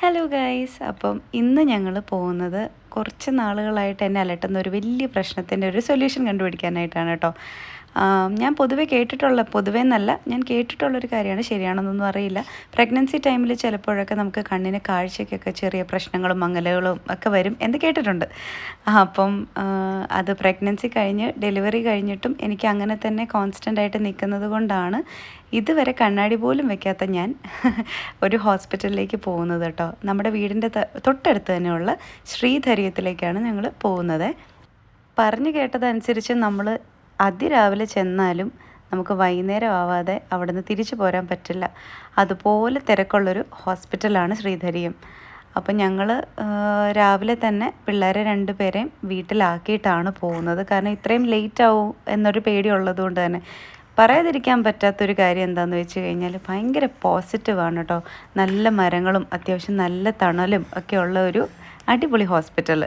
Hello guys, അപ്പം ഇന്ന് ഞങ്ങൾ പോകുന്നത് കുറച്ച് നാളുകളായിട്ട് എന്നെ അലട്ടുന്ന ഒരു വലിയ പ്രശ്നത്തിൻ്റെ ഒരു സൊല്യൂഷൻ കണ്ടുപിടിക്കാനായിട്ടാണ് കേട്ടോ. ഞാൻ പൊതുവേ എന്നല്ല, ഞാൻ കേട്ടിട്ടുള്ളൊരു കാര്യമാണ്, ശരിയാണെന്നൊന്നും അറിയില്ല. പ്രഗ്നൻസി ടൈമിൽ ചിലപ്പോഴൊക്കെ നമുക്ക് കണ്ണിന് കാഴ്ചയ്ക്കൊക്കെ ചെറിയ പ്രശ്നങ്ങളും മങ്ങലുകളും ഒക്കെ വരും എന്ന് കേട്ടിട്ടുണ്ട്. അപ്പം അത് പ്രഗ്നൻസി കഴിഞ്ഞ് ഡെലിവറി കഴിഞ്ഞിട്ടും എനിക്ക് അങ്ങനെ തന്നെ കോൺസ്റ്റൻ്റ് ആയിട്ട് നിൽക്കുന്നത് കൊണ്ടാണ് ഇതുവരെ കണ്ണാടി പോലും വെക്കാത്ത ഞാൻ ഒരു ഹോസ്പിറ്റലിലേക്ക് പോകുന്നത് കേട്ടോ. നമ്മുടെ വീടിൻ്റെ തൊട്ടടുത്ത് തന്നെയുള്ള ശ്രീധര്യത്തിലേക്കാണ് ഞങ്ങൾ പോകുന്നത്. പറഞ്ഞു കേട്ടതനുസരിച്ച് നമ്മൾ അതിരാവിലെ ചെന്നാലും നമുക്ക് വൈകുന്നേരം ആവാതെ അവിടുന്ന് തിരിച്ചു പോരാൻ പറ്റില്ല. അതുപോലെ തിരക്കുള്ളൊരു ഹോസ്പിറ്റലാണ് ശ്രീധരിയം. അപ്പം ഞങ്ങൾ രാവിലെ തന്നെ പിള്ളേരെ 2 പേരെയും വീട്ടിലാക്കിയിട്ടാണ് പോകുന്നത്. കാരണം ഇത്രയും ലേറ്റ് ആവും എന്നൊരു പേടിയുള്ളത് കൊണ്ട് തന്നെ. പറയാതിരിക്കാൻ പറ്റാത്തൊരു കാര്യം എന്താണെന്ന് വെച്ച് കഴിഞ്ഞാൽ ഭയങ്കര പോസിറ്റീവാണ് കേട്ടോ. നല്ല മരങ്ങളും അത്യാവശ്യം നല്ല തണലും ഒക്കെ ഉള്ള ഒരു അടിപൊളി ഹോസ്പിറ്റൽ.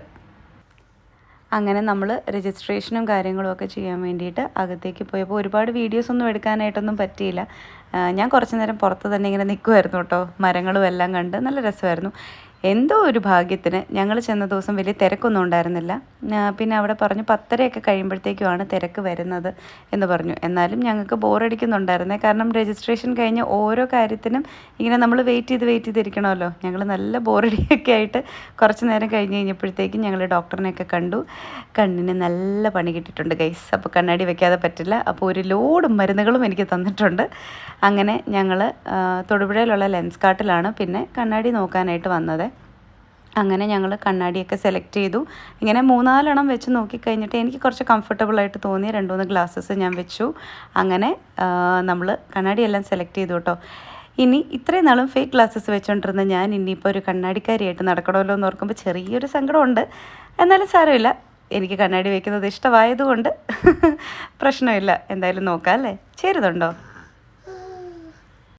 അങ്ങനെ നമ്മൾ രജിസ്ട്രേഷനും കാര്യങ്ങളും ഒക്കെ ചെയ്യാൻ വേണ്ടിയിട്ട് അകത്തേക്ക് പോയപ്പോൾ ഒരുപാട് വീഡിയോസൊന്നും എടുക്കാനായിട്ടൊന്നും പറ്റിയില്ല. ഞാൻ കുറച്ച് നേരം പുറത്ത് തന്നെ ഇങ്ങനെ നിൽക്കുമായിരുന്നു കേട്ടോ. മരങ്ങളും എല്ലാം കണ്ട് നല്ല രസമായിരുന്നു. എന്തോ ഒരു ഭാഗ്യത്തിന് ഞങ്ങൾ ചെന്ന ദിവസം വലിയ തിരക്കൊന്നും ഉണ്ടായിരുന്നില്ല. പിന്നെ അവിടെ പറഞ്ഞു 10:30 കഴിയുമ്പോഴത്തേക്കുമാണ് തിരക്ക് വരുന്നത് എന്ന് പറഞ്ഞു. എന്നാലും ഞങ്ങൾക്ക് ബോറടിക്കുന്നുണ്ടായിരുന്നേ. കാരണം രജിസ്ട്രേഷൻ കഴിഞ്ഞ് ഓരോ കാര്യത്തിനും ഇങ്ങനെ നമ്മൾ വെയിറ്റ് ചെയ്തിരിക്കണമല്ലോ. ഞങ്ങൾ നല്ല ബോറടിയൊക്കെ ആയിട്ട് കുറച്ച് നേരം കഴിഞ്ഞപ്പോഴത്തേക്കും ഞങ്ങൾ ഡോക്ടറിനെയൊക്കെ കണ്ടു. കണ്ണിന് നല്ല പണി കിട്ടിയിട്ടുണ്ട് ഗൈസ്. അപ്പോൾ കണ്ണാടി വെക്കാതെ പറ്റില്ല. അപ്പോൾ ഒരു ലോഡ് മരുന്നുകളും എനിക്ക് തന്നിട്ടുണ്ട്. അങ്ങനെ ഞങ്ങൾ തൊടുപുഴയിലുള്ള ലെൻസ് കാർട്ടിലാണ് പിന്നെ കണ്ണാടി നോക്കാനായിട്ട് വന്നത്. അങ്ങനെ ഞങ്ങൾ കണ്ണാടിയൊക്കെ സെലക്ട് ചെയ്തു. ഇങ്ങനെ 3-4 എണ്ണം വെച്ച് നോക്കിക്കഴിഞ്ഞിട്ട് എനിക്ക് കുറച്ച് കംഫർട്ടബിളായിട്ട് തോന്നിയ 2-3 ഗ്ലാസ്സസ് ഞാൻ വെച്ചു. അങ്ങനെ നമ്മൾ കണ്ണാടിയെല്ലാം സെലക്ട് ചെയ്തു കേട്ടോ. ഇനി ഇത്രയും നാളും ഫേക്ക് ഗ്ലാസ്സസ് വെച്ചുകൊണ്ടിരുന്ന ഞാൻ ഇനിയിപ്പോൾ ഒരു കണ്ണാടിക്കാരിയായിട്ട് നടക്കണമല്ലോ എന്ന് ഓർക്കുമ്പോൾ ചെറിയൊരു സങ്കടമുണ്ട്. എന്നാലും സാരമില്ല, എനിക്ക് കണ്ണാടി വയ്ക്കുന്നത് ഇഷ്ടമായതുകൊണ്ട് പ്രശ്നമില്ല. എന്തായാലും നോക്കാം അല്ലേ? ചേരുന്നുണ്ടോ?